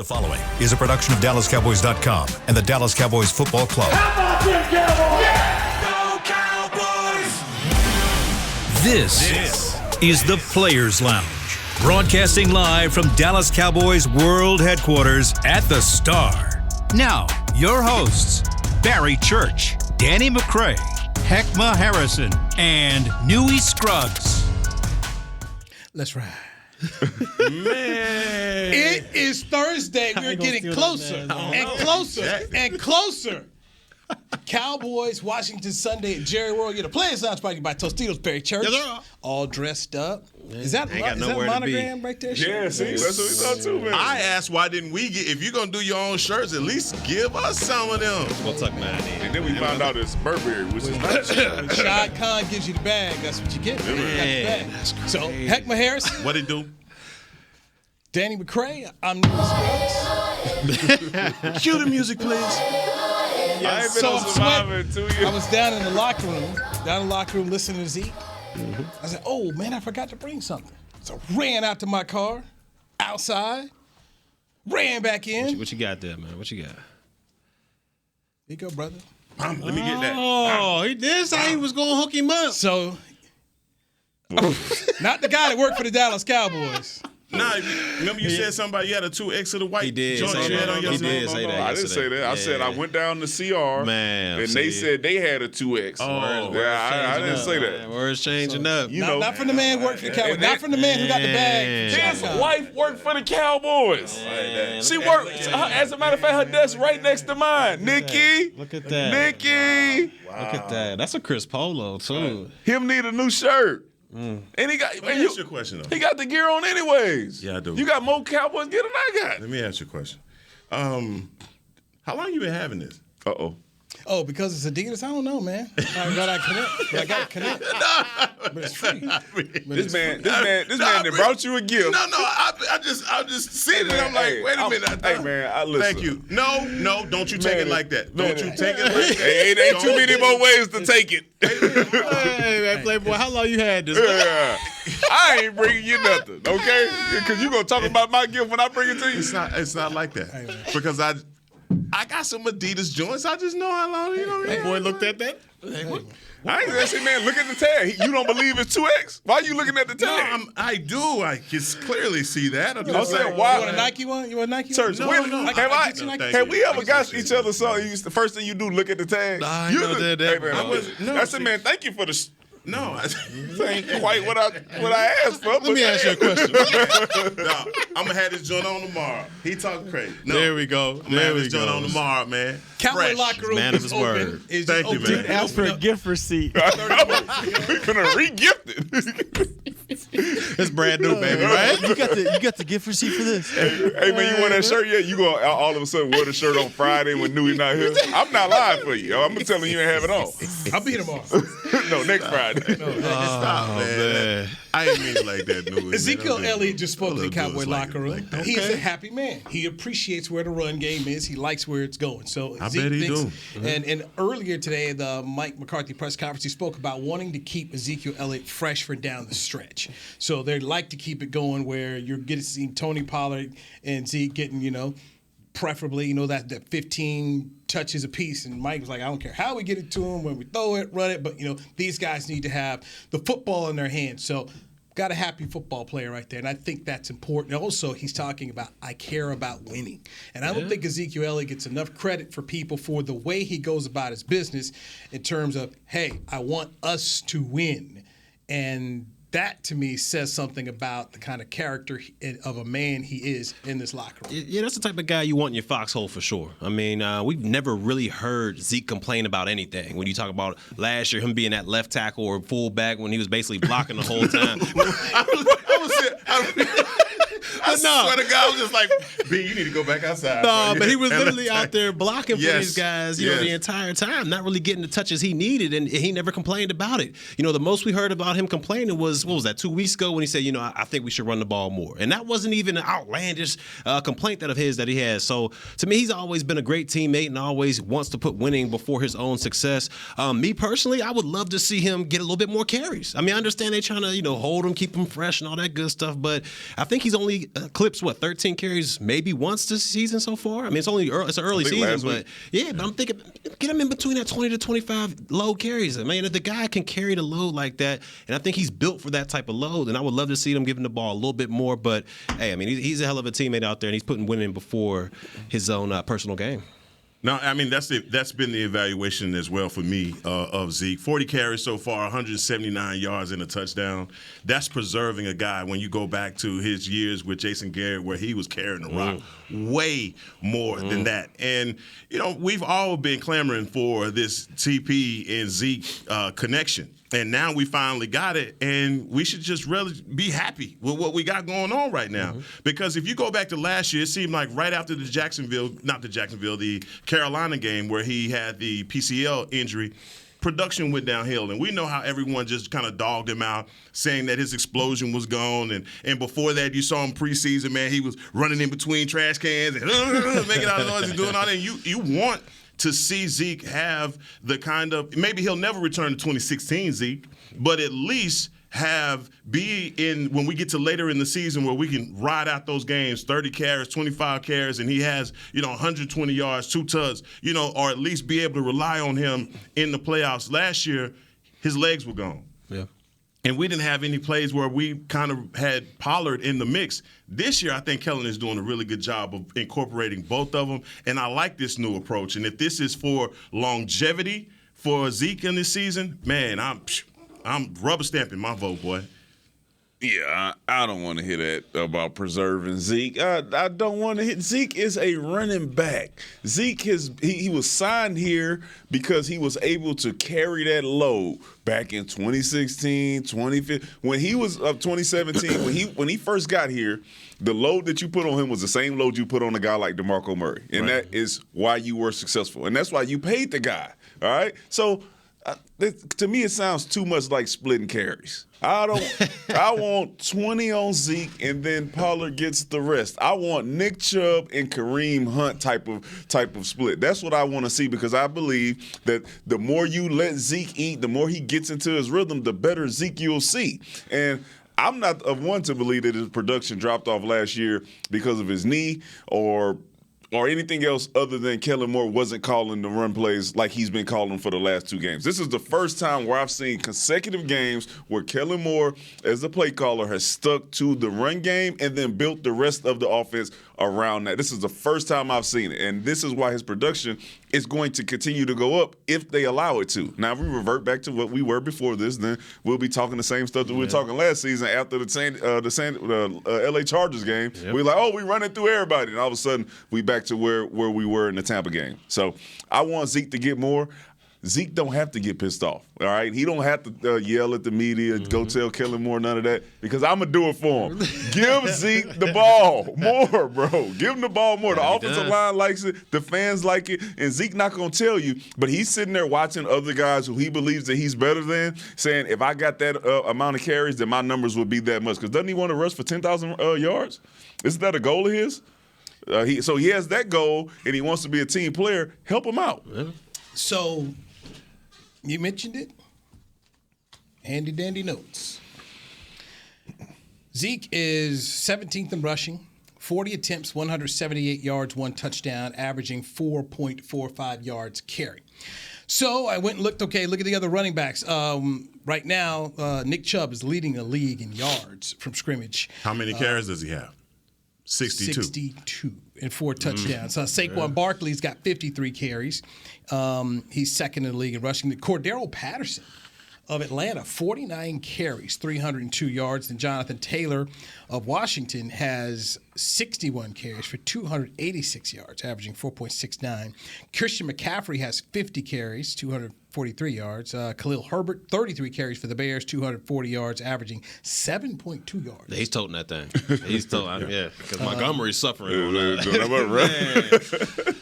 The following is a production of DallasCowboys.com and the Dallas Cowboys Football Club. How about them Cowboys? Yeah! Go Cowboys! This is the Players Lounge, broadcasting live from Dallas Cowboys World Headquarters at the Star. Now, your hosts, Barry Church, Danny McCray, Heckma Harrison, and Newey Scruggs. Let's ride. Man. It is Thursday. We're getting closer and closer and closer. Cowboys, Washington Sunday at Jerry World. The Players Lounge brought to you by Tostitos, Barry Church. Yes, all dressed up. Is that got is that nowhere to monogram right there? Yeah, see, that's what we thought too, man. I asked why didn't we get, if you're going to do your own shirts, at least give us some of them. We'll tuck mine in. And then we found out it's Burberry, which is not When Shad Khan gives you the bag, that's what you get. You got the bag. That's crazy. So, Heckma Harrison, What it do? Danny McCray, I'm Newey Scruggs. Cue the music, please. I ain't been So on I'm Survivor in 2 years. I was down in the locker room listening to Zeke. I said, oh, man, I forgot to bring something. So ran out to my car, outside, ran back in. What you got there, man? What you got? Here you go, brother. Let me get that. Oh, this how he was going to hook him up. So, not the guy that worked for the Dallas Cowboys. Nah, remember you said something about you had a 2X of the white He did. joint you had on your He side? did say that. I didn't say that. I said I went down to CR, Man, and see. they said they had a 2X. Oh, yeah, I didn't say that. Words changing up. You know, Not from the man who worked for the Cowboys. and Not from the man who got the bag. his wife worked for the Cowboys. She worked. As a matter of fact, her desk right next to mine. Nikki. Look at that. Nikki. Look at that. That's a Chris Polo, too. Him need a new shirt. And he got. Let me ask you a question, though. He got the gear on anyways. Yeah, I do. You got more Cowboys gear than I got. Let me ask you a question. How long you been having this? Uh-oh. Oh, because it's Adidas? I don't know, man. I got to connect. But it's free. This man that brought you a gift. No, I just seen it. I'm like, wait a minute. Hey, man, I listen. Thank you. No, don't you take it like that. Don't you take it like that. Hey, ain't too many more ways to take it. Hey, man, Playboy, how long you had this? Yeah. I ain't bringing you nothing, okay? Because you gonna talk about my gift when I bring it to you. It's not like that. Because I got some Adidas joints. I just know how long, That boy looked at that. I ain't gonna say, man, look at the tag. You don't believe it's 2X? Why are you looking at the tag? No, I do. I can clearly see that. I'm I'm just saying, saying, why? You want a Nike one? You want a Nike Church, one? No. have we ever got each other something? The first thing you do, look at the tag. Nah, I never did that. Hey, man, I wasn't- no, that's it, see- man. Thank you for the. No. Ain't quite what I asked for. Let me ask you a question. No, I'm going to have this joint on tomorrow. He talking crazy. No, There we go. I'm going to have this joint on tomorrow, man. Cowboy Fresh. locker room Man of is his open. word. Is Thank you, open. man. Ask for a gift receipt. We finna re-gift it. It's brand new, baby, right? You got the gift receipt for this. Hey, man, you want that shirt yet? You gonna all of a sudden wear the shirt on Friday when Newey not here? I'm not lying for you. I'm telling you ain't have it on. I'll be here tomorrow. No, next Friday. Stop, man. I ain't mean it like that, dude. Ezekiel Elliott just spoke to the Don't do us Cowboy like locker it room. like that. He's a happy man. He appreciates where the run game is. He likes where it's going. So I Zeke bet he thinks, do. And earlier today, the Mike McCarthy press conference, he spoke about wanting to keep Ezekiel Elliott fresh for down the stretch. So they'd like to keep it going where you're getting to see Tony Pollard and Zeke getting, preferably, that 15 touches apiece. And Mike was like, I don't care how we get it to him, when we throw it, run it, but, these guys need to have the football in their hands. So got a happy football player right there, and I think that's important. Also, he's talking about, I care about winning. And I don't think Ezekiel Elliott gets enough credit for people for the way he goes about his business in terms of, hey, I want us to win. And that, to me, says something about the kind of character of a man he is in this locker room. Yeah, that's the type of guy you want in your foxhole for sure. I mean, we've never really heard Zeke complain about anything. When you talk about last year, him being that left tackle or fullback when he was basically blocking the whole time. I swear to God, I was just like, B, you need to go back outside. No, bro. but he was literally out there blocking for Yes, these guys, yes. the entire time, not really getting the touches he needed, and he never complained about it. The most we heard about him complaining was, what was that, 2 weeks ago when he said, I think we should run the ball more. And that wasn't even an outlandish complaint of his that he has. So, to me, he's always been a great teammate and always wants to put winning before his own success. Me, personally, I would love to see him get a little bit more carries. I mean, I understand they're trying to, hold him, keep him fresh and all that good stuff, but I think he's only clips 13 carries maybe once this season so far. I mean, it's an early season, but I'm thinking get him in between that 20 to 25 low carries. I mean, if the guy can carry the load like that, and I think he's built for that type of load, and I would love to see him giving the ball a little bit more. But hey, I mean, he's a hell of a teammate out there, and he's putting women before his own personal game. No, I mean, that's been the evaluation as well for me of Zeke. 40 carries so far, 179 yards and a touchdown. That's preserving a guy when you go back to his years with Jason Garrett where he was carrying the rock way more than that. And, we've all been clamoring for this TP and Zeke connection. And now we finally got it, and we should just really be happy with what we got going on right now. Because if you go back to last year, it seemed like right after the Carolina game where he had the PCL injury, production went downhill. And we know how everyone just kind of dogged him out, saying that his explosion was gone. And before that, you saw him preseason, man, he was running in between trash cans and making all the noise and doing all that. And you want to see Zeke have the kind of, maybe he'll never return to 2016 Zeke, but at least be in when we get to later in the season where we can ride out those games, 30 carries, 25 carries, and he has, 120 yards, 2 tugs, or at least be able to rely on him in the playoffs. Last year, his legs were gone. Yeah. And we didn't have any plays where we kind of had Pollard in the mix. This year, I think Kellen is doing a really good job of incorporating both of them, and I like this new approach. And if this is for longevity for Zeke in this season, man, I'm rubber stamping my vote, boy. Yeah, I don't want to hear that about preserving Zeke. I don't want to hit. Zeke is a running back. Zeke he was signed here because he was able to carry that load back in 2016, 2015. When he was 2017, when he first got here, the load that you put on him was the same load you put on a guy like DeMarco Murray. And that is why you were successful. And that's why you paid the guy. All right? So to me, it sounds too much like splitting carries. I want 20 on Zeke, and then Pollard gets the rest. I want Nick Chubb and Kareem Hunt type of split. That's what I want to see, because I believe that the more you let Zeke eat, the more he gets into his rhythm, the better Zeke you'll see. And I'm not of one to believe that his production dropped off last year because of his knee or anything else other than Kellen Moore wasn't calling the run plays like he's been calling for the last 2 games. This is the first time where I've seen consecutive games where Kellen Moore, as the play caller, has stuck to the run game and then built the rest of the offense around that. This is the first time I've seen it, and this is why his production is going to continue to go up if they allow it to. Now, if we revert back to what we were before this, then we'll be talking the same stuff that we were talking last season after the LA Chargers game. Yep. We're like, we running through everybody, and all of a sudden we back to where we were in the Tampa game. So I want Zeke to get more. Zeke don't have to get pissed off, all right? He don't have to yell at the media, go tell Kellen Moore none of that, because I'm going to do it for him. Give Zeke the ball more, bro. Give him the ball more. The offensive line likes it. The fans like it. And Zeke not going to tell you, but he's sitting there watching other guys who he believes that he's better than, saying, if I got that amount of carries, then my numbers would be that much. Because doesn't he want to rush for 10,000 yards? Isn't that a goal of his? So he has that goal, and he wants to be a team player. Help him out. Yeah. So you mentioned it. Handy dandy notes. Zeke is 17th in rushing, 40 attempts, 178 yards, 1 touchdown, averaging 4.45 yards carry. So I went and looked, look at the other running backs. Right now, Nick Chubb is leading the league in yards from scrimmage. How many carries does he have? 62 and 4 touchdowns. Saquon Barkley's got 53 carries. He's second in the league in rushing. Cordero Patterson of Atlanta, 49 carries, 302 yards. And Jonathan Taylor of Washington has 61 carries for 286 yards, averaging 4.69. Christian McCaffrey has 50 carries, 243 yards. Khalil Herbert, 33 carries for the Bears, 240 yards, averaging 7.2 yards. He's toting that thing. He's toting, because Montgomery's suffering on that.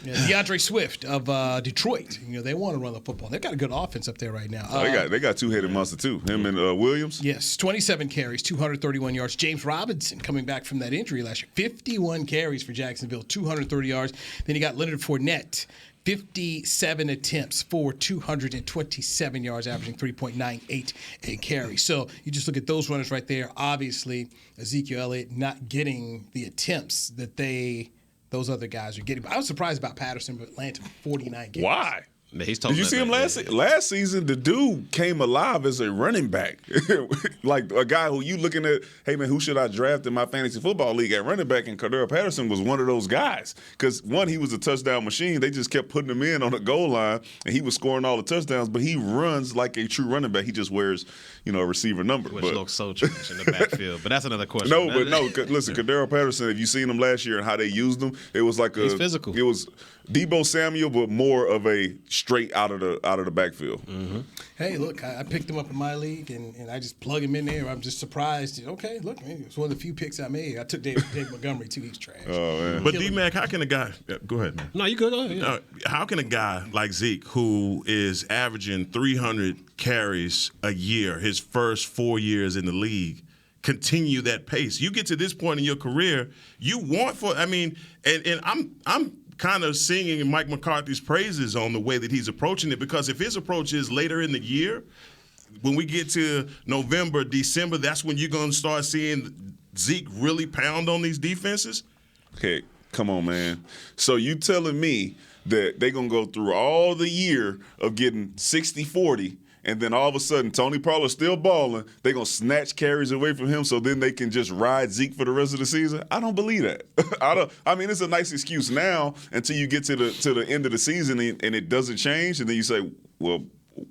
DeAndre Swift of Detroit. They want to run the football. They've got a good offense up there right now. They got two-headed monster too. Him and Williams. Yes, 27 carries, 231 yards. James Robinson coming back from that injury last year, 51 carries for Jacksonville, 230 yards. Then you got Leonard Fournette, 57 attempts for 227 yards, averaging 3.98 a carry. So you just look at those runners right there. Obviously, Ezekiel Elliott not getting the attempts that those other guys are getting. But I was surprised about Patterson, but Atlanta 49 games. Why? Man, he's Did you see him last season? The dude came alive as a running back, like a guy who you looking at. Hey man, who should I draft in my fantasy football league at running back? And Cordero Patterson was one of those guys because one, he was a touchdown machine. They just kept putting him in on the goal line, and he was scoring all the touchdowns. But he runs like a true running back. He just wears, a receiver number. Which looks so trash in the backfield. But that's another question. Listen, Cordero Patterson. If you seen him last year and how they used him, it was like he's physical. It was Debo Samuel, but more of a straight out of the backfield. Mm-hmm. Hey, look, I picked him up in my league, and I just plug him in there. I'm just surprised. Okay, look, man, it's one of the few picks I made. I took Dave Montgomery too. He's trash. Oh man! But D-Mac, how can a guy? Go ahead, man. No, you good. Go ahead. Yeah. How can a guy like Zeke, who is averaging 300 carries a year, his first 4 years in the league, continue that pace? You get to this point in your career, you want and I'm kind of singing Mike McCarthy's praises on the way that he's approaching it, because if his approach is later in the year, when we get to November, December, that's when you're going to start seeing Zeke really pound on these defenses. Okay, come on, man. So you telling me that they're going to go through all the year of getting 60-40, and then all of a sudden Tony Pollard still balling, they're going to snatch carries away from him so then they can just ride Zeke for the rest of the season? I don't believe that. It's a nice excuse now until you get to the end of the season and it doesn't change, and then you say, well,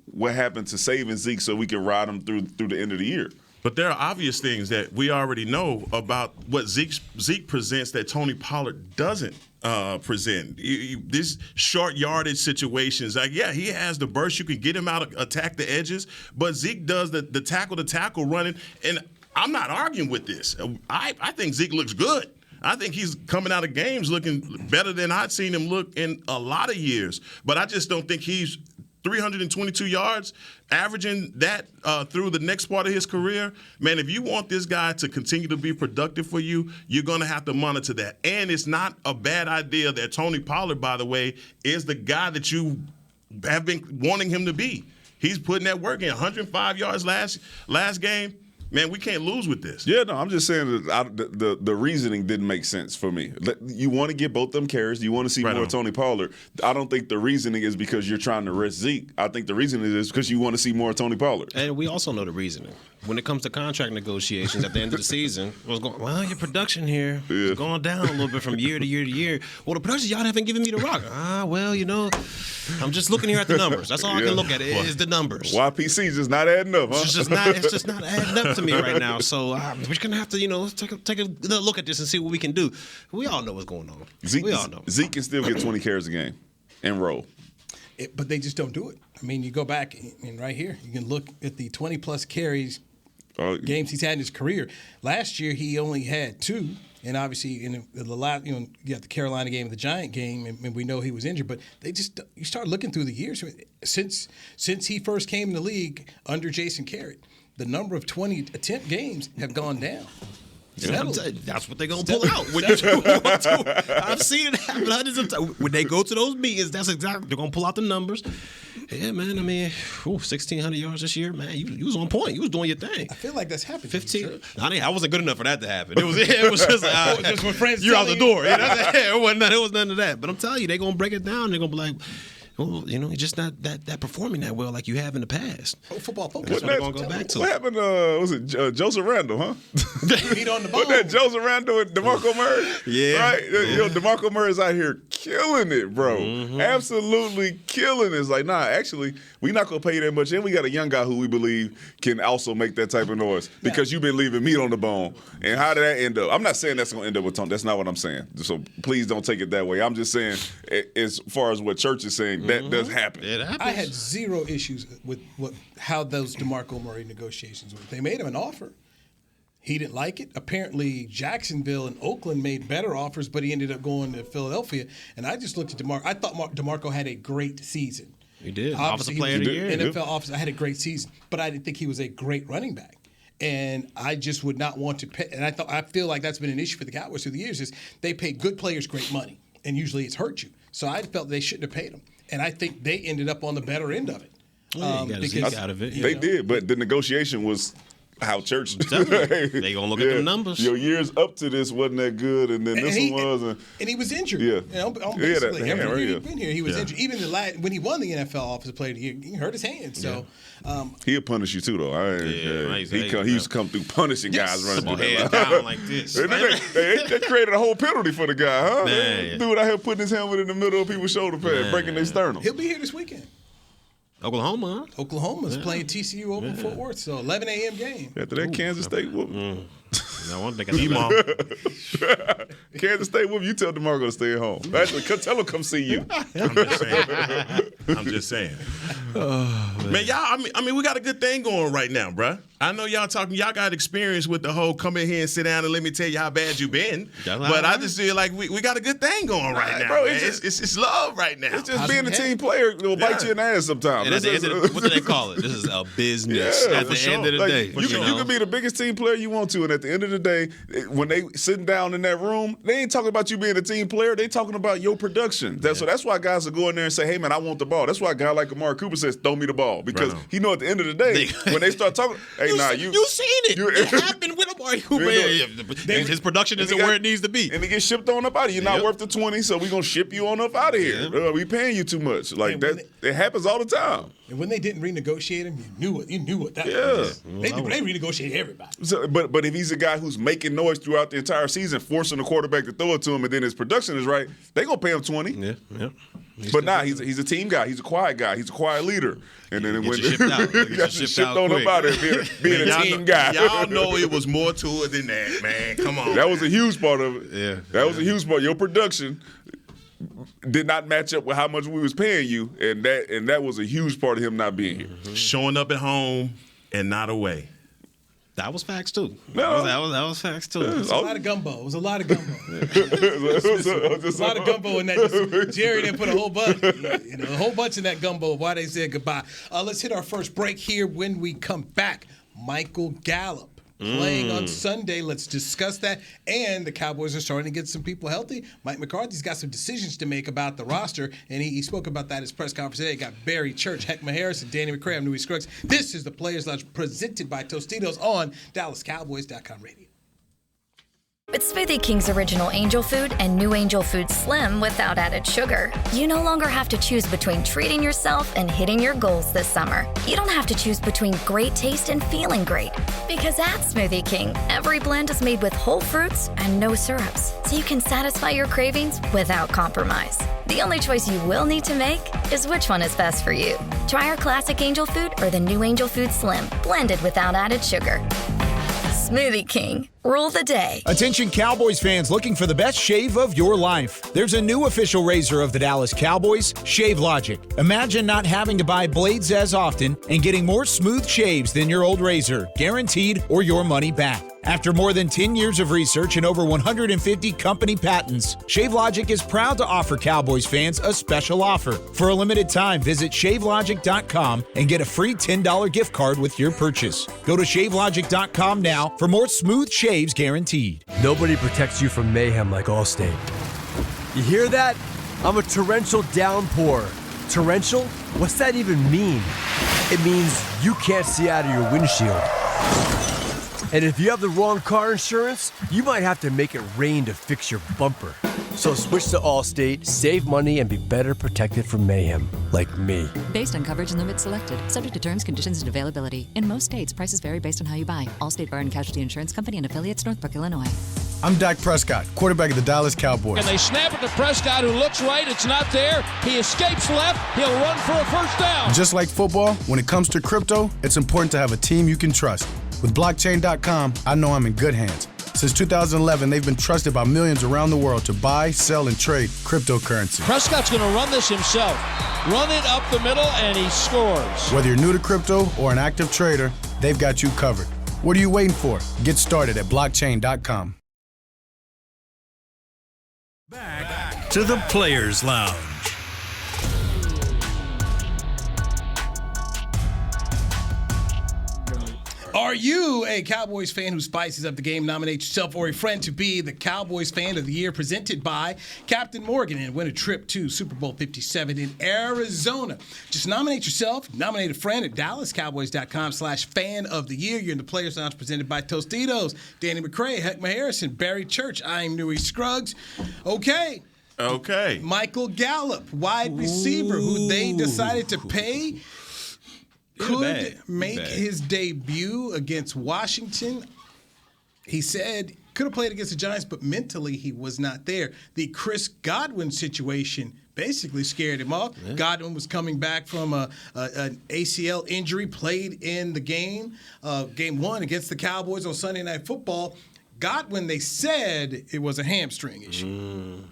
what happened to saving Zeke so we can ride him through the end of the year? But there are obvious things that we already know about what Zeke presents that Tony Pollard doesn't present. This short yardage situations, he has the burst. You can get him out, attack the edges, but Zeke does the tackle running. And I'm not arguing with this. I think Zeke looks good. I think he's coming out of games looking better than I'd seen him look in a lot of years. But I just don't think he's 322 yards, averaging that through the next part of his career. Man, if you want this guy to continue to be productive for you, you're going to have to monitor that. And it's not a bad idea that Tony Pollard, by the way, is the guy that you have been wanting him to be. He's putting that work in. 105 yards last game. Man, we can't lose with this. Yeah, no, I'm just saying that the reasoning didn't make sense for me. You want to get both them carries. You want to see more Tony Pollard. I don't think the reasoning is because you're trying to rest Zeke. I think the reasoning is because you want to see more Tony Pollard. And we also know the reasoning. When it comes to contract negotiations at the end of the season, your production here is going down a little bit from year to year to year. Well, the production, y'all haven't given me the rock. I'm just looking here at the numbers. That's all I can look at is the numbers. YPC just not adding up, huh? It's just not adding up to me right now. So we're going to have to, take another look at this and see what we can do. We all know what's going on. We all know. Zeke can still get 20 carries a game and roll. But they just don't do it. I mean, you go back and right here, you can look at the 20-plus carries games he's had in his career. Last year, he only had 2. And obviously, in the last, you got the Carolina game, the Giant game, and we know he was injured. But you start looking through the years since he first came in the league under Jason Garrett, the number of 20 attempt games have gone down. That's what they're going to pull out. When you I've seen it happen hundreds of times. When they go to those meetings, that's exactly, they're going to pull out the numbers. Yeah, man, 1,600 yards this year, man, you was on point. You was doing your thing. I feel like that's happened. 15. I wasn't good enough for that to happen. It was just just when friends you're out the door. It was none of that. But I'm telling you, they're going to break it down. They're going to be like, well, he's just not that performing that well like you have in the past. Football focus. That's what they're going to go back to. What happened to, was it Joseph Randle, huh? Heat on the ball. Wasn't that Joseph Randle and Demarco Murray? Yeah. Right? Demarco Murray's out here killing it, bro. Mm-hmm. Absolutely killing it. It's like, nah, actually, we're not going to pay you that much. And we got a young guy who we believe can also make that type of noise because you've been leaving meat on the bone. And how did that end up? I'm not saying that's going to end up with Tony. That's not what I'm saying. So please don't take it that way. I'm just saying, as far as what Church is saying, that does happen. It happens. I had zero issues with how those Demarco Murray negotiations were. They made him an offer. He didn't like it. Apparently, Jacksonville and Oakland made better offers, but he ended up going to Philadelphia. And I just looked at DeMarco. I thought DeMarco had a great season. He did. Obviously, Offensive player of the year. NFL officer. I had a great season, but I didn't think he was a great running back. And I just would not want to pay. And I feel like that's been an issue for the Cowboys through the years is they pay good players great money. and usually it's hurt you. So I felt they shouldn't have paid him, and I think they ended up on the better end of it. You got Zeke out of it. They did, but the negotiation was how Church. They gonna look at the numbers. Your years up to this wasn't that good, and then this one was. And he was injured. Yeah. Basically, every year yeah. he's been here, he was injured. Even when he won the NFL Offensive Player of the Year, he hurt his hand. So he'll punish you too, though. He used to come through punishing guys running Come on, through head that down like this. They created a whole penalty for the guy, huh? Man. Dude out here putting his helmet in the middle of people's shoulder pads, breaking their sternum. he'll be here this weekend. Oklahoma, huh? Oklahoma's playing TCU over in Fort Worth, so 11 a.m. game. After that Kansas State whoop. No one think E-Mom. Kansas State whoop, you tell DeMarco to stay at home. Actually, tell him come see you. I'm just saying. Man, y'all, I mean, we got a good thing going right now, bruh. I know y'all got experience with the whole come in here and sit down and let me tell you how bad you been. But I just feel like we got a good thing going right now, bro, man. It's love right now. It's just being a team player will bite you in the ass sometimes. And at the end of what do they call it? This is a business at the end of the day. You can be the biggest team player you want to, and at the end of the day, when they sitting down in that room, they ain't talking about you being a team player. They talking about your production. So that's why guys will go in there and say, hey, man, I want the ball. That's why a guy like Amari Cooper says, throw me the ball. Because he know at the end of the day, when they start talking, hey, you seen it. It happened with Amari Cooper. His production isn't where it needs to be. And he gets shipped on up out of here. You're not worth the 20, so we're going to ship you on up out of here. We paying you too much. Like that, it happens all the time. And when they didn't renegotiate him, you knew what that was. They renegotiated everybody. So, but if he's a guy who's making noise throughout the entire season, forcing the quarterback to throw it to him, and then his production is right, they gonna pay him 20. Yeah. But he's a team guy. He's a quiet guy. He's a quiet leader. And then when shipped out. got shipped on up out of it, being a team guy. Y'all know it was more to it than that, man. Come on. That was a huge part of it. Yeah. That was a huge part. Your production did not match up with how much we was paying you, and that was a huge part of him not being here. Showing up at home and not away. That was facts too. No. That was facts too. It was a lot of gumbo. It was a lot of gumbo. A lot of gumbo in that. Jerry didn't put a whole bunch, a whole bunch in that gumbo. Why they said goodbye. Let's hit our first break here. When we come back, Michael Gallup playing on Sunday. Let's discuss that. And the Cowboys are starting to get some people healthy. Mike McCarthy's got some decisions to make about the roster, and he spoke about that at his press conference today. Got Barry Church, Heckma Harris, and Danny McCray. I'm Newey Scruggs. This is the Players Lounge presented by Tostitos on DallasCowboys.com radio. With Smoothie King's original Angel Food and new Angel Food Slim without added sugar, you no longer have to choose between treating yourself and hitting your goals this summer. You don't have to choose between great taste and feeling great. Because at Smoothie King, every blend is made with whole fruits and no syrups, so you can satisfy your cravings without compromise. The only choice you will need to make is which one is best for you. Try our classic Angel Food or the new Angel Food Slim, blended without added sugar. Smoothie King. Rule the day. Attention Cowboys fans looking for the best shave of your life. There's a new official razor of the Dallas Cowboys, Shave Logic. Imagine not having to buy blades as often and getting more smooth shaves than your old razor, guaranteed or your money back. After more than 10 years of research and over 150 company patents, ShaveLogic is proud to offer Cowboys fans a special offer. For a limited time, visit ShaveLogic.com and get a free $10 gift card with your purchase. Go to ShaveLogic.com now for more smooth shaves guaranteed. Nobody protects you from mayhem like Allstate. You hear that? I'm a torrential downpour. Torrential? What's that even mean? It means you can't see out of your windshield. And if you have the wrong car insurance, you might have to make it rain to fix your bumper. So switch to Allstate, save money, and be better protected from mayhem, like me. Based on coverage and limits selected. Subject to terms, conditions, and availability. In most states, prices vary based on how you buy. Allstate Bar and Casualty Insurance Company and affiliates, Northbrook, Illinois. I'm Dak Prescott, quarterback of the Dallas Cowboys. And they snap it to Prescott, who looks right. It's not there. He escapes left. He'll run for a first down. Just like football, when it comes to crypto, it's important to have a team you can trust. With blockchain.com, I know I'm in good hands. Since 2011, they've been trusted by millions around the world to buy, sell, and trade cryptocurrency. Prescott's going to run this himself. Run it up the middle, and he scores. Whether you're new to crypto or an active trader, they've got you covered. What are you waiting for? Get started at blockchain.com. Back to the Players Lounge. Are you a Cowboys fan who spices up the game? Nominate yourself or a friend to be the Cowboys Fan of the Year, presented by Captain Morgan, and win a trip to Super Bowl 57 in Arizona. Just nominate yourself, nominate a friend at DallasCowboys.com/fan of the year. You're in the Players Lounge, presented by Tostitos. Danny McCray, Heckma Harrison, Barry Church. I'm Newey Scruggs. Okay. Michael Gallup, wide receiver, who they decided to pay, could make his debut against Washington. He said could have played against the Giants, but mentally he was not there. The Chris Godwin situation basically scared him off. Yeah. Godwin was coming back from an ACL injury, played in the game 1 against the Cowboys on Sunday Night Football. Godwin, they said it was a hamstring issue.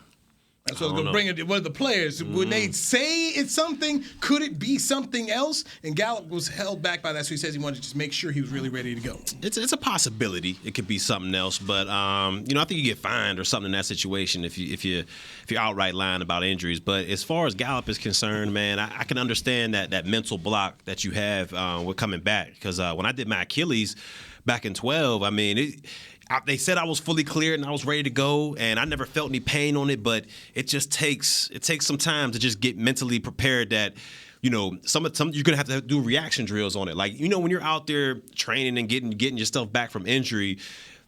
That's what I was going to bring it. One of the players, when they say it's something, could it be something else? And Gallup was held back by that, so he says he wanted to just make sure he was really ready to go. It's a possibility. It could be something else, but I think you get fined or something in that situation if you're outright lying about injuries. But as far as Gallup is concerned, man, I can understand that mental block that you have with coming back, because when I did my Achilles back in 12, I mean they said I was fully cleared and I was ready to go, and I never felt any pain on it. But it just takes some time to just get mentally prepared that, some you're gonna have to do reaction drills on it. Like, when you're out there training and getting your stuff back from injury,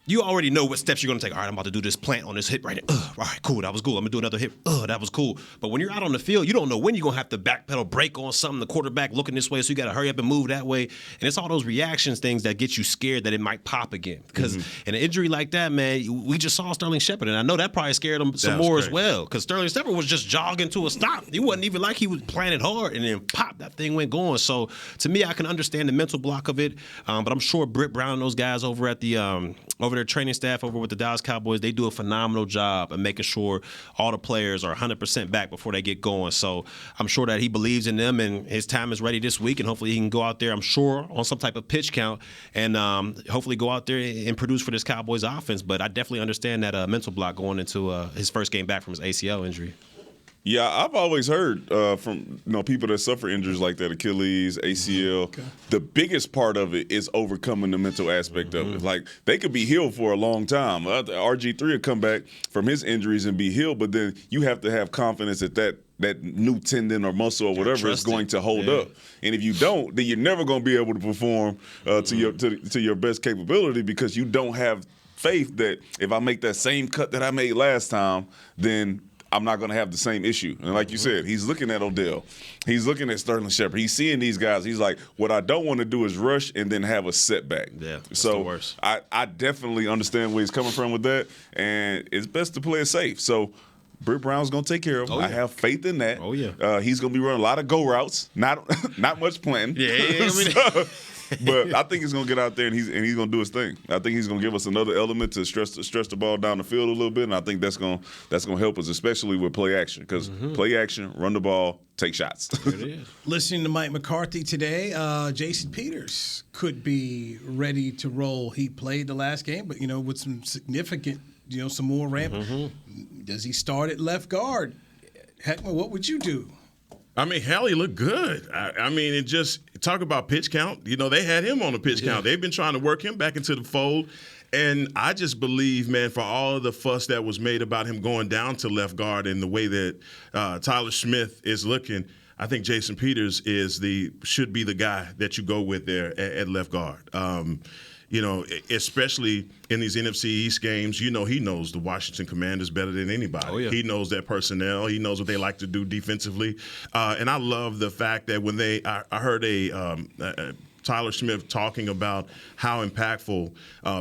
you already know what steps you're going to take. All right, I'm about to do this plant on this hip right there. All right, cool. That was cool. I'm going to do another hip. That was cool. But when you're out on the field, you don't know when you're going to have to backpedal, brake on something, the quarterback looking this way, so you got to hurry up and move that way. And it's all those reactions things that get you scared that it might pop again. Because in an injury like that, man, we just saw Sterling Shepard, and I know that probably scared him some more as well, because Sterling Shepard was just jogging to a stop. He wasn't even like he was planted hard, and then pop, that thing went going. So to me, I can understand the mental block of it, but I'm sure Britt Brown and those guys over at the over their training staff over with the Dallas Cowboys, they do a phenomenal job of making sure all the players are 100% back before they get going. So I'm sure that he believes in them, and his time is ready this week, and hopefully he can go out there, I'm sure, on some type of pitch count, and hopefully go out there and produce for this Cowboys offense. But I definitely understand that mental block going into his first game back from his ACL injury. Yeah, I've always heard from people that suffer injuries like that, Achilles, ACL. The biggest part of it is overcoming the mental aspect of it. Like, they could be healed for a long time. RG3 will come back from his injuries and be healed, but then you have to have confidence that new tendon or muscle or whatever is going to hold up. And if you don't, then you're never going to be able to perform to your best capability, because you don't have faith that if I make that same cut that I made last time, then I'm not going to have the same issue. And like you said, he's looking at Odell. He's looking at Sterling Shepard. He's seeing these guys. He's like, what I don't want to do is rush and then have a setback. Yeah, that's the worst. I definitely understand where he's coming from with that, and it's best to play it safe. So Britt Brown's going to take care of him. I have faith in that. He's going to be running a lot of go routes, not much planting. But I think he's going to get out there and he's going to do his thing. I think he's going to give us another element to stretch the ball down the field a little bit, and I think that's going to help us, especially with play action, because play action, run the ball, take shots. Listening to Mike McCarthy today, Jason Peters could be ready to roll. He played the last game, but with some significant, some more ramp. Does he start at left guard? Heckma, what would you do? I mean, hell, he looked good. I mean, it just talk about pitch count. They had him on the pitch count. They've been trying to work him back into the fold. And I just believe, man, for all of the fuss that was made about him going down to left guard and the way that Tyler Smith is looking, I think Jason Peters should be the guy that you go with there at left guard. Especially in these NFC East games, he knows the Washington Commanders better than anybody. He knows their personnel. He knows what they like to do defensively. And I love the fact that when I heard Tyler Smith talking about how impactful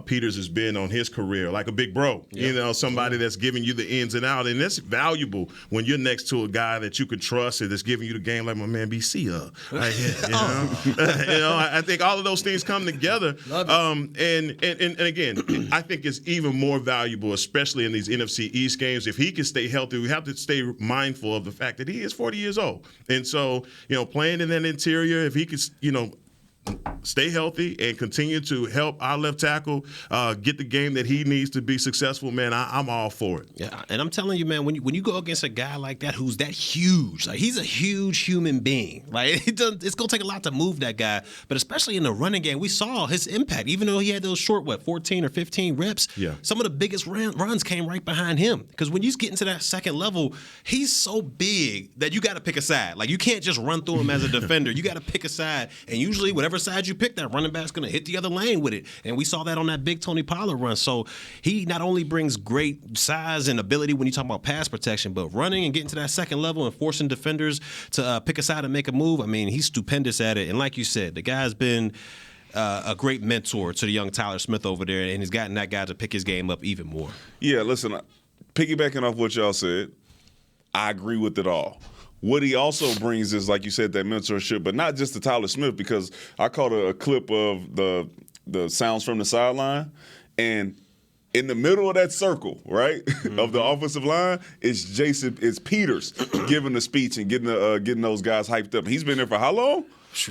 Peters has been on his career, like a big bro, somebody that's giving you the ins and outs. And that's valuable when you're next to a guy that you can trust and that's giving you the game, like my man BC right here. I think all of those things come together. And again, I think it's even more valuable, especially in these NFC East games. If he can stay healthy, we have to stay mindful of the fact that he is 40 years old. And so, playing in that interior, if he could, stay healthy and continue to help our left tackle get the game that he needs to be successful, man, I'm all for it. Yeah, and I'm telling you, man, when you go against a guy like that who's that huge, like he's a huge human being. Like it's gonna take a lot to move that guy, but especially in the running game, we saw his impact. Even though he had those short 14 or 15 reps, some of the biggest runs came right behind him. Because when you get into that second level, he's so big that you got to pick a side. Like you can't just run through him as a defender. You got to pick a side, and usually whatever side you pick, that running back's gonna hit the other lane with it. And we saw that on that big Tony Pollard run. So he not only brings great size and ability when you talk about pass protection, but running and getting to that second level and forcing defenders to pick a side and make a move. I mean, he's stupendous at it. And like you said, the guy's been a great mentor to the young Tyler Smith over there, and he's gotten that guy to pick his game up even more. Yeah, listen, piggybacking off what y'all said, I agree with it all. What he also brings is, like you said, that mentorship, but not just to Tyler Smith, because I caught a clip of the sounds from the sideline, and in the middle of that circle, right, of the offensive line, it's Peters giving the speech and getting those guys hyped up. He's been there for how long?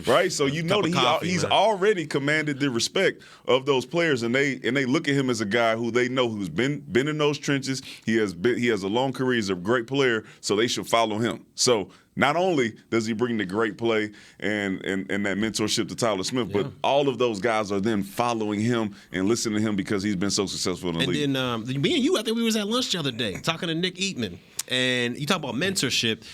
Right, so you know that he's already commanded the respect of those players, and they look at him as a guy who they know who's been in those trenches. He has a long career. He's a great player, so they should follow him. So not only does he bring the great play and that mentorship to Tyler Smith, but all of those guys are then following him and listening to him because he's been so successful in the league. And then me and you, I think we was at lunch the other day talking to Nick Eatman, and you talk about mentorship.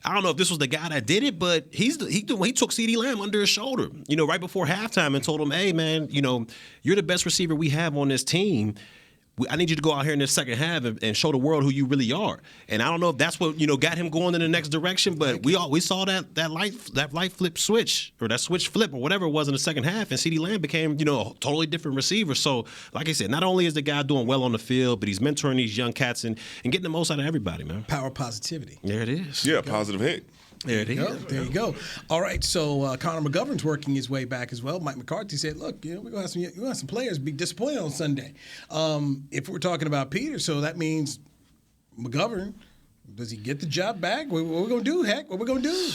I don't know if this was the guy that did it, but he took CeeDee Lamb under his shoulder, right before halftime and told him, hey, man, you're the best receiver we have on this team. I need you to go out here in this second half and show the world who you really are. And I don't know if that's what got him going in the next direction, but we saw that light flip switch, or that switch flip, or whatever it was in the second half, and CeeDee Lamb became a totally different receiver. So like I said, not only is the guy doing well on the field, but he's mentoring these young cats and getting the most out of everybody, man. Power positivity. There it is. Yeah, positive hit. There it is. There you go. All right, so Conor McGovern's working his way back as well. Mike McCarthy said, look, we're going to have some players be disappointed on Sunday. If we're talking about Peter, so that means McGovern, does he get the job back? What are we going to do, Heck? What are we going to do?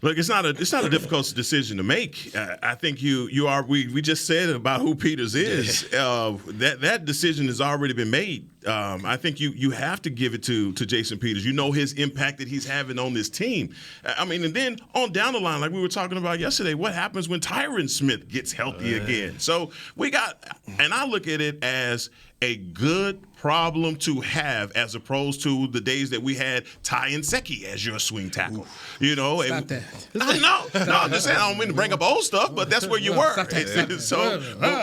Look, it's not a difficult decision to make. I think we just said about who Peters is. That decision has already been made. I think you have to give it to Jason Peters. His impact that he's having on this team. I mean, and then on down the line, like we were talking about yesterday, what happens when Tyron Smith gets healthy again? So and I look at it as a good problem to have, as opposed to the days that we had Ty Nsekhe as your swing tackle. Stop that. No, I'm just saying, I don't mean to bring up old stuff, but that's where you were. So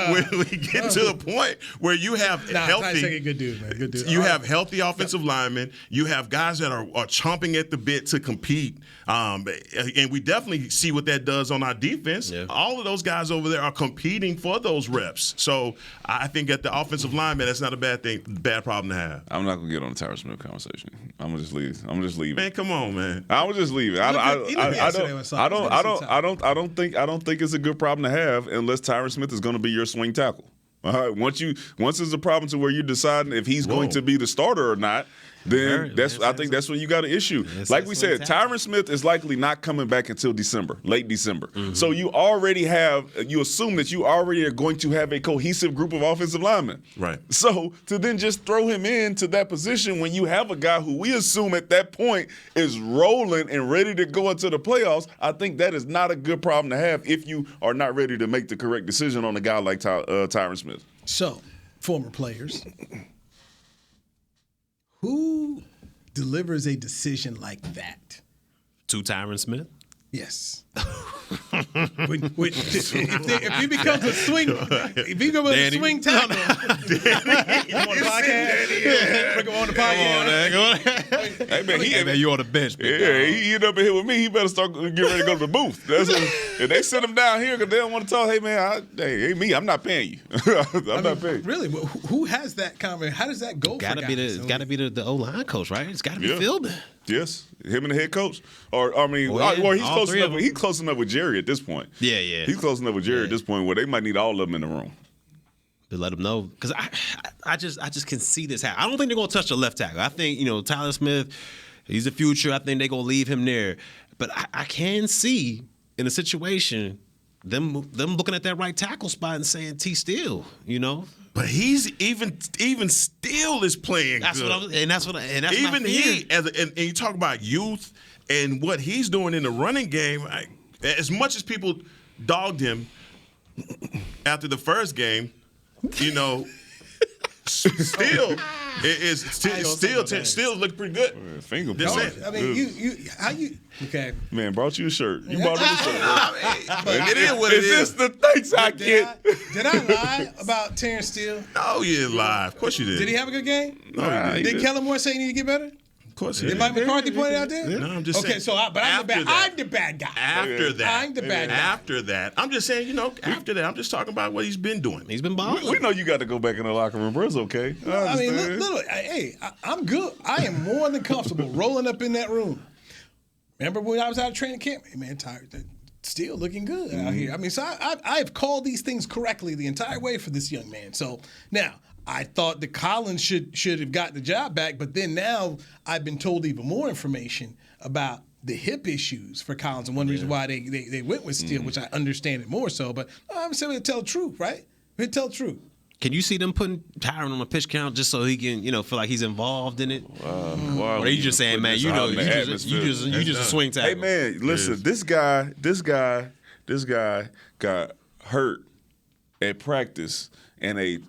when we get to the point where you have healthy, Ty Nsekhe, good dude, man. Good dude. You have healthy offensive linemen. You have guys that are chomping at the bit to compete. And we definitely see what that does on our defense. Yeah. All of those guys over there are competing for those reps. So I think at the offensive lineman, that's not a bad problem to have. I'm not gonna get on the Tyler Smith conversation. I'm gonna just leave. Man, come on, man. I'm gonna just leave it. I don't think it's a good problem to have unless Tyron Smith is gonna be your swing tackle. All right. Once it's a problem to where you're deciding if he's going to be the starter or not, then I think that's when you got an issue. Like we said, Tyron Smith is likely not coming back until late December. Mm-hmm. So you assume that you already are going to have a cohesive group of offensive linemen. Right. So to then just throw him into that position when you have a guy who we assume at that point is rolling and ready to go into the playoffs, I think that is not a good problem to have if you are not ready to make the correct decision on a guy like Tyron Smith. So, former players. Who delivers a decision like that? To Tyron Smith? Yes. If he becomes a swing tackle, you want a podcast? Bring him on the podcast. Hey man, you on the bench. Yeah, he end up in here with me. He better start getting ready to go to the booth. If they send him down here because they don't want to talk, hey man, hey me, I'm not paying you. I'm not paying you. Really, who has that comment? How does that go? It's got to be the O-line coach, right? It's got to be Philbin. Yes, him and the head coach, he's close enough with Jerry at this point. Yeah, he's close enough with Jerry at this point where they might need all of them in the room to let them know. Because I just can see this happen. I don't think they're gonna touch the left tackle. I think Tyler Smith, he's the future. I think they're gonna leave him there. But I can see in a situation them looking at that right tackle spot and saying T. Steele, you know. But he's even still is playing That's good. that's Even my he, fear. and you talk about youth and what he's doing in the running game. As much as people dogged him after the first game, you know, still look pretty good. Finger Just point. saying. I mean, how you? Okay. Man, brought you a shirt. You bought him a shirt. It is what it is. Is this the thanks I get? Did I lie about Terrence Steele? No, you didn't lie. Of course you did. Did he have a good game? No, he Did did. Kellen Moore say he need to get better? Of course he Did did. Mike McCarthy point it out there? No, I'm just saying. Okay, so I'm the bad guy. After that, I'm the bad guy. After that, I'm just saying, after that, I'm just talking about what he's been doing. He's been balling. We know you got to go back in the locker room, bro. It's okay. I mean, I'm good. I am more than comfortable rolling up in that room. Remember when I was out of training camp? Hey, man, tired. Still looking good out here. I mean, so I've called these things correctly the entire way for this young man. So now, I thought that Collins should have got the job back, but then now I've been told even more information about the hip issues for Collins and one reason why they went with Steele, which I understand it more so. But I'm saying we tell the truth, right? We tell the truth. Can you see them putting Tyron on a pitch count just so he can, feel like he's involved in it? Or are you just saying, man, you just a swing tackle? Hey, man, listen, this guy got hurt at practice and it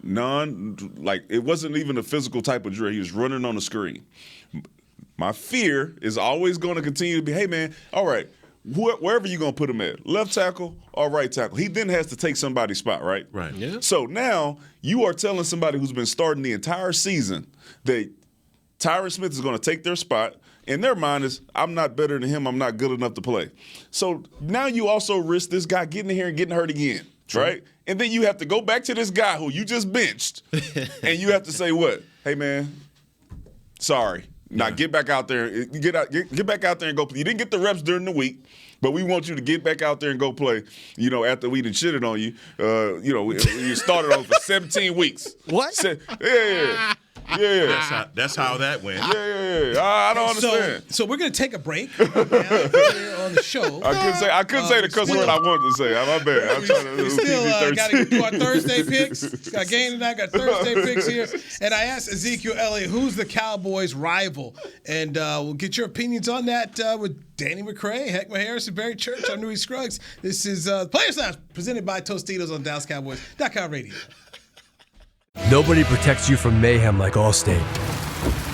wasn't even a physical type of drill. He was running on the screen. My fear is always going to continue to be, hey, man, all right, wherever you're going to put him at, left tackle or right tackle, he then has to take somebody's spot, right? Right. Yeah. So now you are telling somebody who's been starting the entire season that Tyron Smith is going to take their spot. In their mind is, I'm not better than him. I'm not good enough to play. So now you also risk this guy getting in here and getting hurt again, right? And then you have to go back to this guy who you just benched, and you have to say what? Hey, man, sorry. Now get back out there. Get back out there and go play. You didn't get the reps during the week, but we want you to get back out there and go play. After we done shitted on you, you started on for 17 weeks. What? Yeah. That's how that went. Yeah. I don't understand. So we're gonna take a break now here on the show. I couldn't say the cuss word I wanted to say. My bad. I'm trying to We still got to do our Thursday picks. Got a game tonight. Got Thursday picks here. And I asked Ezekiel Elliott, who's the Cowboys' rival? And we'll get your opinions on that with Danny McCray, Heckma Harris, and Barry Church. I'm Newey Scruggs. This is Players Lounge presented by Tostitos on DallasCowboys.com radio. Nobody protects you from mayhem like Allstate.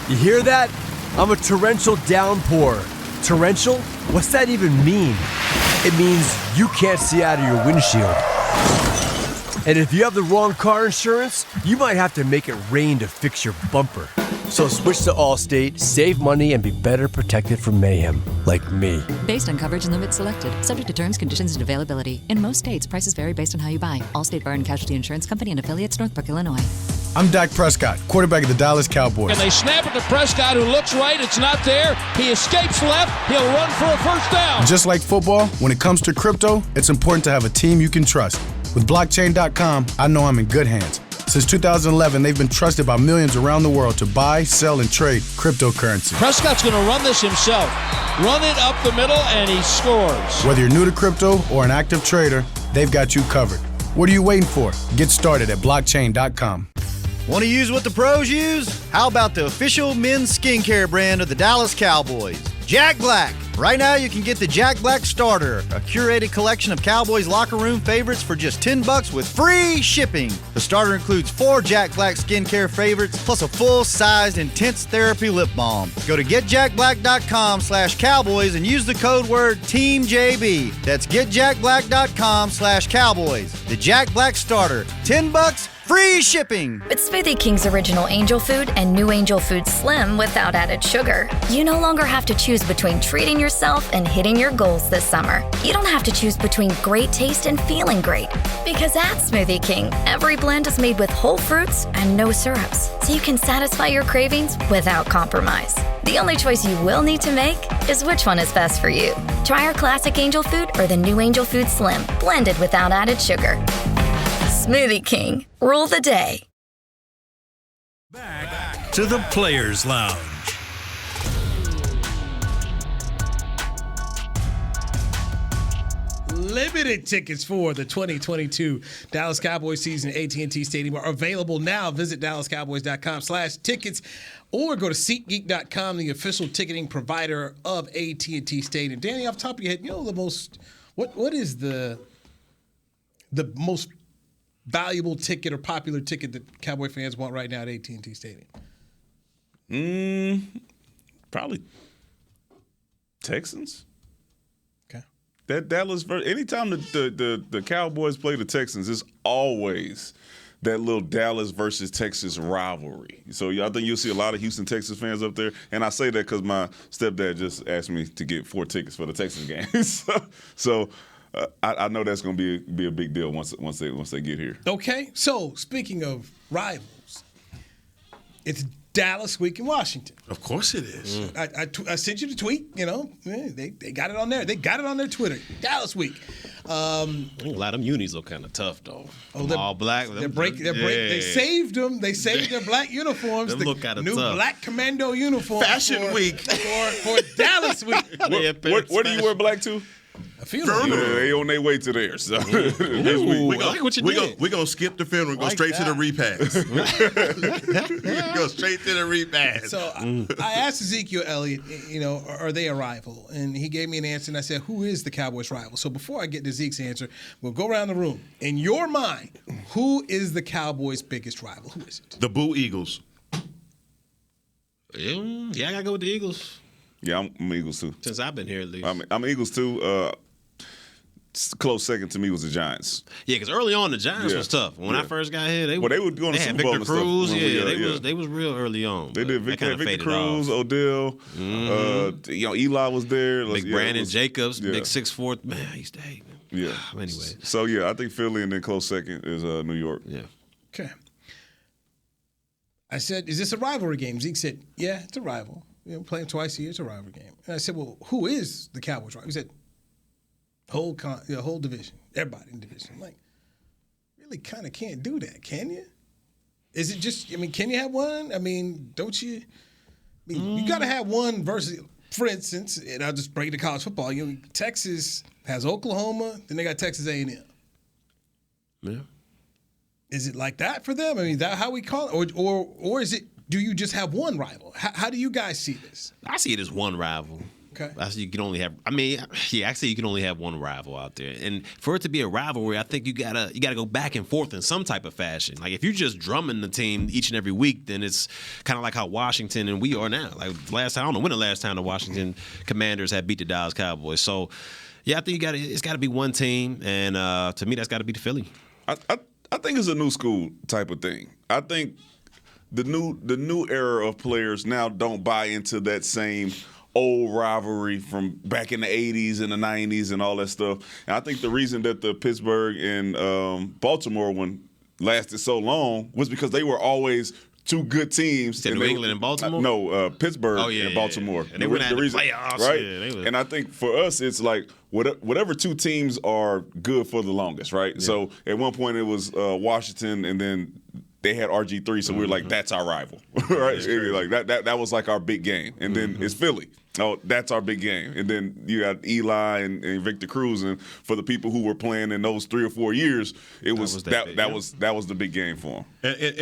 You hear that? I'm a torrential downpour. Torrential? What's that even mean? It means you can't see out of your windshield. And if you have the wrong car insurance, you might have to make it rain to fix your bumper. So switch to Allstate, save money, and be better protected from mayhem, like me. Based on coverage and limits selected, subject to terms, conditions, and availability. In most states, prices vary based on how you buy. Allstate Bar and Casualty Insurance Company and affiliates, Northbrook, Illinois. I'm Dak Prescott, quarterback of the Dallas Cowboys. And they snap it to Prescott, who looks right. It's not there. He escapes left. He'll run for a first down. Just like football, when it comes to crypto, it's important to have a team you can trust. With blockchain.com, I know I'm in good hands. Since 2011, they've been trusted by millions around the world to buy, sell, and trade cryptocurrency. Prescott's going to run this himself. Run it up the middle, and he scores. Whether you're new to crypto or an active trader, they've got you covered. What are you waiting for? Get started at blockchain.com. Want to use what the pros use? How about the official men's skincare brand of the Dallas Cowboys, Jack Black? Right now, you can get the Jack Black Starter, a curated collection of Cowboys locker room favorites for just $10 with free shipping. The starter includes 4 Jack Black skincare favorites, plus a full-sized intense therapy lip balm. Go to getjackblack.com/Cowboys and use the code word TEAMJB. That's getjackblack.com/Cowboys. The Jack Black Starter, $10, free shipping. With Smoothie King's original Angel Food and new Angel Food Slim without added sugar, you no longer have to choose between treating yourself and hitting your goals this summer. You don't have to choose between great taste and feeling great. Because at Smoothie King, every blend is made with whole fruits and no syrups, so you can satisfy your cravings without compromise. The only choice you will need to make is which one is best for you. Try our classic Angel Food or the new Angel Food Slim, blended without added sugar. Smoothie King, rule the day. Back to the Players Lounge. Limited tickets for the 2022 Dallas Cowboys season at AT&T Stadium are available now. Visit DallasCowboys.com/tickets or go to SeatGeek.com, the official ticketing provider of AT&T Stadium. Danny, off the top of your head, you know what is the most valuable ticket or popular ticket that Cowboy fans want right now at AT&T Stadium? Probably Texans. Okay. That Dallas, anytime the Cowboys play the Texans, it's always that little Dallas versus Texas rivalry. So I think you'll see a lot of Houston, Texas fans up there. And I say that because my stepdad just asked me to get 4 tickets for the Texans game. so I know that's going to be a big deal once they get here. Okay. So speaking of rivals, it's Dallas week in Washington. Of course it is. I sent you the tweet. You know, they got it on there. They got it on their Twitter. Dallas week. A lot of them unis look kind of tough though. Oh, they're all black. They saved them. They saved their black uniforms. Them look kinda new tough. Black commando uniform. Fashion week for Dallas week. Where do you wear black to? A funeral. Yeah, they on their way to there. So I like what you did. We're going to skip the funeral and go straight to the repass. Go straight to the repass. So I asked Ezekiel Elliott, are they a rival? And he gave me an answer, and I said, who is the Cowboys' rival? So before I get to Zeke's answer, we'll go around the room. In your mind, who is the Cowboys' biggest rival? Who is it? The Boo Eagles. Yeah, I got to go with the Eagles. Yeah, I'm Eagles too. Since I've been here, at least. I'm Eagles too. Close second to me was the Giants. Yeah, because early on the Giants was tough. When I first got here, they were going to had Super Bowl Victor and Cruz. stuff. They was real early on. They did. Victor Cruz, Odell. Eli was there. Big Brandon Jacobs, big 6'4". Man, I used to hate him. Yeah. Anyway. So I think Philly, and then close second is New York. Yeah. Okay. I said, is this a rivalry game? Zeke said, yeah, it's a rival. Playing twice a year, it's a rivalry game. And I said, well, who is the Cowboys' rival? He said, whole division, everybody in the division. I'm like, really kind of can't do that, can you? Is it just, can you have one? Don't you? You got to have one versus, for instance, and I'll just break it to college football. Texas has Oklahoma, then they got Texas A&M. Yeah. Is it like that for them? Is that how we call it? Or is it, do you just have one rival? How do you guys see this? I see it as one rival. Okay. I see you can only have. Actually, you can only have one rival out there, and for it to be a rivalry, I think you gotta go back and forth in some type of fashion. Like if you're just drumming the team each and every week, then it's kind of like how Washington and we are now. Like last time, I don't know when the last time the Washington Commanders had beat the Dallas Cowboys. So, yeah, I think it's got to be one team, and to me, that's got to be the Philly. I think it's a new school type of thing. I think the new era of players now don't buy into that same old rivalry from back in the 80s and the 90s and all that stuff. And I think the reason that the Pittsburgh and Baltimore one lasted so long was because they were always two good teams. New England and Baltimore? Pittsburgh and Baltimore. And they went out the playoffs. Right? Yeah, and I think for us, it's like whatever two teams are good for the longest, right? Yeah. So at one point it was Washington, and then they had RG3, so we were like, that's our rival, right? Like that was like our big game. And then it's Philly. Oh, that's our big game. And then you got Eli and Victor Cruz, and for the people who were playing in those 3 or 4 years, that was the big game for them.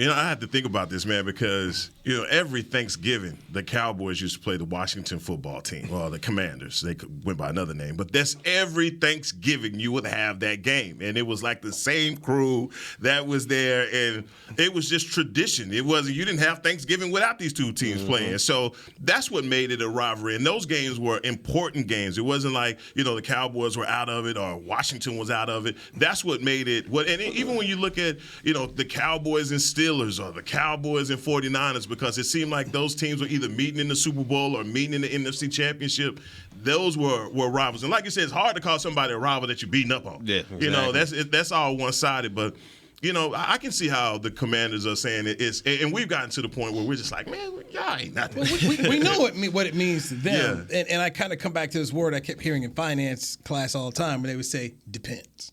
And I have to think about this, man, because every Thanksgiving the Cowboys used to play the Washington football team, or the Commanders. They went by another name, but that's every Thanksgiving you would have that game, and it was like the same crew that was there, and it was just tradition. It wasn't, you didn't have Thanksgiving without these two teams playing, so that's what made it a rivalry. And those games were important games. It wasn't like the Cowboys were out of it or Washington was out of it. That's what made it. And even when you look at the Cowboys and Steelers or the Cowboys and 49ers, because it seemed like those teams were either meeting in the Super Bowl or meeting in the NFC Championship. Those were rivals. And like you said, it's hard to call somebody a rival that you're beating up on. Yeah, exactly. That's all one-sided. But, I can see how the Commanders are saying it is. And we've gotten to the point where we're just like, man, y'all ain't nothing. Well, we know what it means to them. Yeah. And I kind of come back to this word I kept hearing in finance class all the time, where they would say, depends.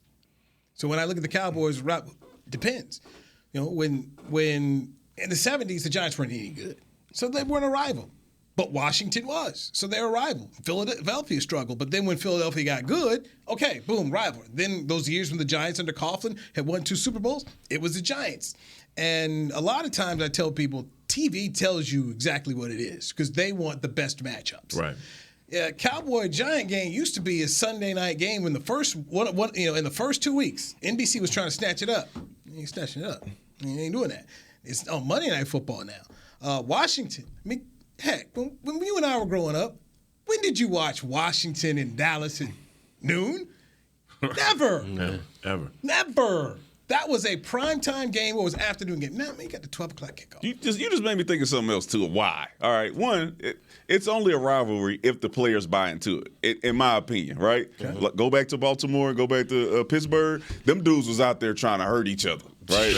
So when I look at the Cowboys, depends. When in the 70s, the Giants weren't any good. So they weren't a rival. But Washington was. So they're a rival. Philadelphia struggled. But then when Philadelphia got good, okay, boom, rival. Then those years when the Giants under Coughlin had won 2 Super Bowls, it was the Giants. And a lot of times I tell people, TV tells you exactly what it is because they want the best matchups. Right. Yeah, Cowboy-Giant game used to be a Sunday night game when in the first 2 weeks, NBC was trying to snatch it up. He ain't snatching it up. He ain't doing that. It's on Monday Night Football now. Washington, I mean, heck, when you and I were growing up, when did you watch Washington and Dallas at noon? Never. No, ever. Never. That was a primetime game or was afternoon game. Now, man, you got the 12 o'clock kickoff. You just made me think of something else, too. Why? All right. One, it's only a rivalry if the players buy into it, in my opinion, right? Okay. Go back to Baltimore, go back to Pittsburgh. Them dudes was out there trying to hurt each other, right?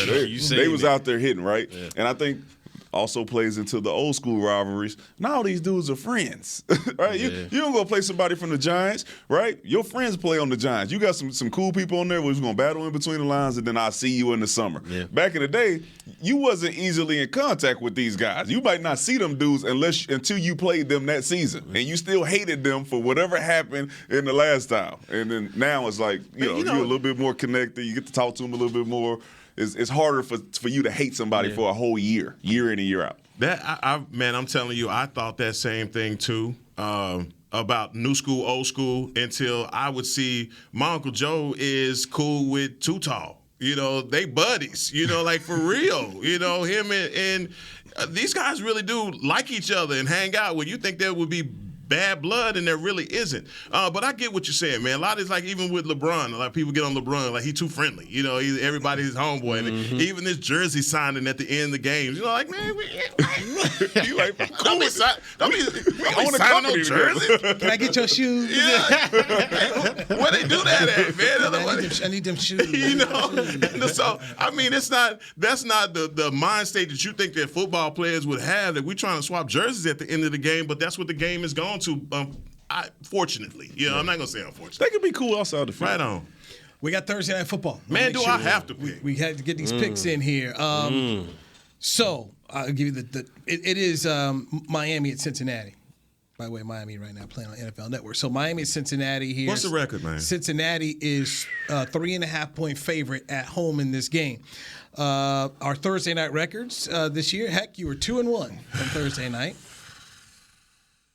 They was out there hitting, right? Yeah. And I think also plays into the old school rivalries. Now all these dudes are friends, right? Yeah. You don't go play somebody from the Giants, right? Your friends play on the Giants. You got some cool people on there who's going to battle in between the lines, and then I'll see you in the summer. Yeah. Back in the day, you wasn't easily in contact with these guys. You might not see them dudes until you played them that season, and you still hated them for whatever happened in the last time. And then now it's like, you're a little bit more connected. You get to talk to them a little bit more. It's harder for you to hate somebody for a whole year in and year out. Man, I'm telling you, I thought that same thing too about new school, old school, until I would see my Uncle Joe is cool with Too Tall. They buddies, like for real. Him and these guys really do like each other and hang out. Where you think there would be bad blood, and there really isn't. But I get what you're saying, man. A lot of it's like even with LeBron, a lot of people get on LeBron, like he's too friendly. Everybody's his homeboy. Mm-hmm. And even this jersey signing at the end of the games, like, man, you like, cool with don't be signing no jersey. Can I get your shoes? Yeah. Where they do that at, man? I need them shoes. So, I mean, that's not the mind state that you think that football players would have, that we're trying to swap jerseys at the end of the game, but that's what the game is going to, fortunately. I'm not going to say unfortunately. They could be cool outside the field. Right on. We got Thursday Night Football. Man, do I have to pick? We had to get these picks in here. So, I'll give you it is Miami at Cincinnati. By the way, Miami right now playing on NFL Network. So, Miami at Cincinnati here. What's the record, man? Cincinnati is a 3.5-point favorite at home in this game. Our Thursday night records this year, heck, you were 2-1 on Thursday night.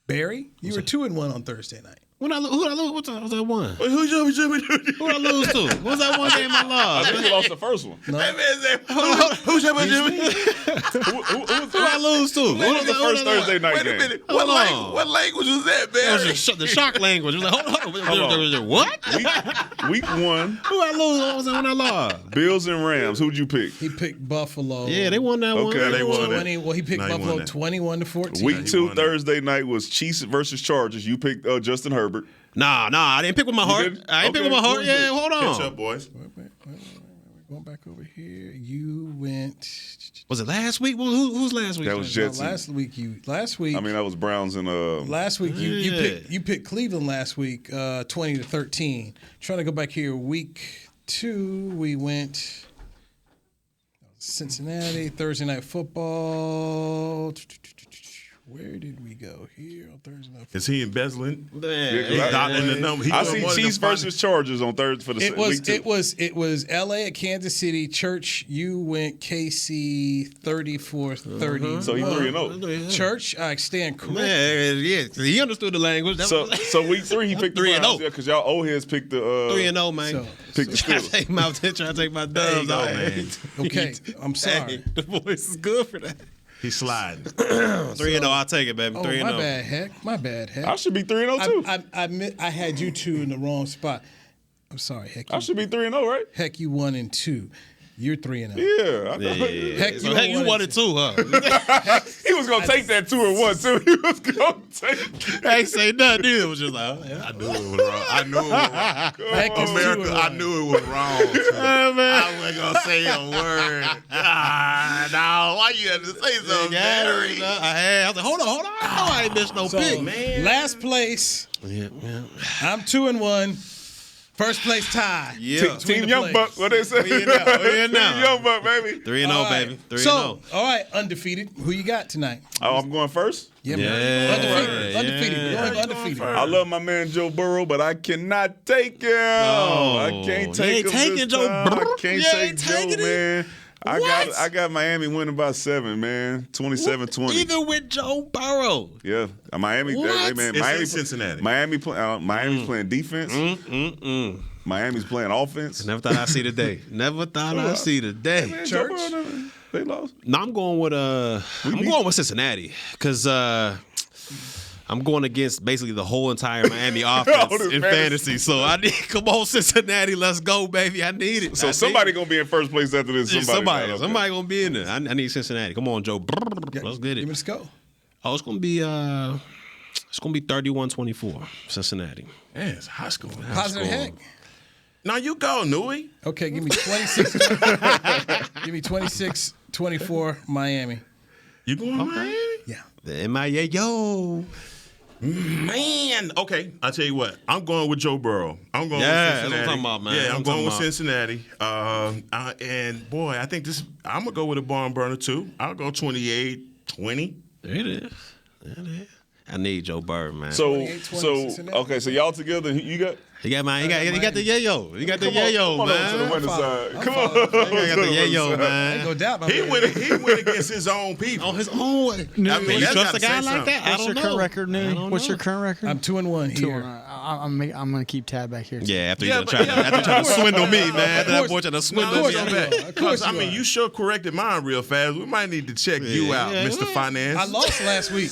Barry, you were 2-1 on Thursday night. Who did I lose? What was that one? Who did I lose to? What was that one game I lost? I think you lost the first one. No. Hey, man, who I lose to? What was the first Thursday night game? Wait a minute. What language was that, Barry? It was the shock language. It was like, hold on. What? Week 1. Who I lose? What was that when I lost? Bills and Rams. Who'd you pick? He picked Buffalo. Yeah, they won that one. Okay, they won that. Well, he picked Buffalo 21-14. Week 2 Thursday night was Chiefs versus Chargers. You picked Justin Herbert. Nah, I didn't pick with my heart. I didn't pick with my heart. Yeah, hold on. Catch up, boys. Wait. Going back over here. You went. Was it last week? Who's last week? That was Jets. Last week. I mean, that was Browns and. Last week you picked Cleveland last week, 20-13. Trying to go back here. Week 2 we went. Cincinnati Thursday Night Football. Where did we go here on Thursday Night Football? Is he embezzling? I see Chiefs versus Chargers on third for the week 2. It was L.A. at Kansas City. Church, you went KC 34-30. So he's 3-0. Church, I stand corrected. Yeah, he understood the language. So week 3 he picked the Browns because y'all old heads picked the 3-0, man. Picked the Steelers. Try to take my dubs out, man. Okay, I'm sorry. Hey, the voice is good for that. He's sliding. 3-0, I'll take it, baby. 3-0. My bad, Heck. I should be 3-0 too. I had you 2 in the wrong spot. I'm sorry, Heck. I should be 3-0, right? Heck, you 1-2. You're 3-0. Yeah. Heck, you 1-2, huh? He was gonna take that 2-1 too. He was gonna take. I ain't say nothing either. It was just like, I knew it was wrong. I knew it was wrong. America, I knew it was wrong. I wasn't gonna say a word. No, why you had to say something, Barry? I was like, hold on. I ain't missed no pick, man. Last place. Yeah. I'm 2-1. First place tie. Yeah. Team Young Buck, what they say? 3-0. Team Young Buck, baby. 3-0, baby. 3-0. So, all right, undefeated. Who you got tonight? Oh, I'm going first? Yeah, man. Yeah. Undefeated. Yeah. We're going undefeated. I love my man Joe Burrow, but I cannot take him. I can't take him taking this Joe time. Burrow. I can't You take ain't Joe, taking it? man. I What? got Miami winning by 7, man. 27-20. Even with Joe Burrow. Yeah, Miami. What? Hey, man, It's Miami, in Cincinnati. Miami's playing defense. Miami's playing offense. Never thought I'd see the day. Never thought I'd see the day. Man, Church? Joe Burrow, they lost. No, I'm going with Cincinnati because I'm going against basically the whole entire Miami offense this in fantasy. So I need come on Cincinnati, let's go, baby. I need it. So somebody gonna be in first place after this. Somebody gonna be in there. I need Cincinnati. Come on, Joe. Let's get Give me it. the score. Oh, it's gonna be 31-24, Cincinnati. Yeah, it's high school. Positive heck. Now you go, Nui. Okay, give me 26. Give me 26-24 Miami. You going Miami? Yeah. The MIA, yo. Man. Okay, I'll tell you what. I'm going with Joe Burrow. I'm going with Yeah, Cincinnati. that's what I'm talking about, man. Yeah, That's I'm what I'm going with talking Cincinnati. And, boy, I think I'm going to go with a barn burner, too. I'll go 28-20. There it is. I need Joe Burrow, man. So Cincinnati. okay, so y'all together. You got. He got the yayo. He got the Come on yayo, over to the man. winning side. Come on. He got the yayo, man. No doubt about He went against his own people. On his own. I mean, you that's trust gotta a guy say like that? I What's don't your know. current record, I Newey? don't What's know. your current record? I'm 2-1 here. I'm gonna keep tab back here. Yeah, after Yeah, you but- try to swindle me, man. After that course. boy tried to No, swindle listen, me. man. Of course I you mean, are. you sure corrected mine real fast. We might need to check you out, Yeah. Mr. Finance. I lost last week.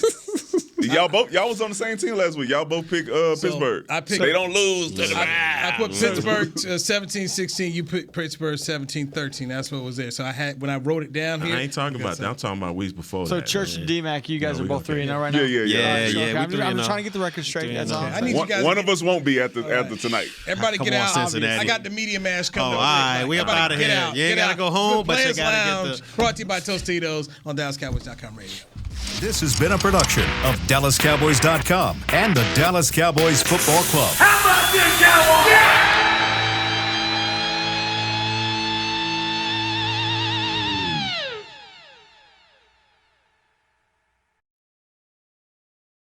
Y'all was on the same team last week. Y'all both picked Pittsburgh. I picked- They don't lose. I put Pittsburgh 17-16. You put Pittsburgh 17-13. That's what was there. So when I wrote it down here. I ain't talking about that. I'm talking about weeks before So that. Church and D-Mac, you guys Yeah, are we both gonna 3-0 right now. Yeah. Yeah, Okay, I'm just trying to get the record straight. That's all. I need you guys. One of us won't be after tonight. Everybody Come get on, out. Cincinnati. I got the media mask Oh, coming all over. right. We up Everybody out of get here. out, You ain't get gotta out. go home, but you Players gotta get Lounge, brought to you by Tostitos on DallasCowboys.com radio. This has been a production of DallasCowboys.com and the Dallas Cowboys Football Club. How about this, Cowboys?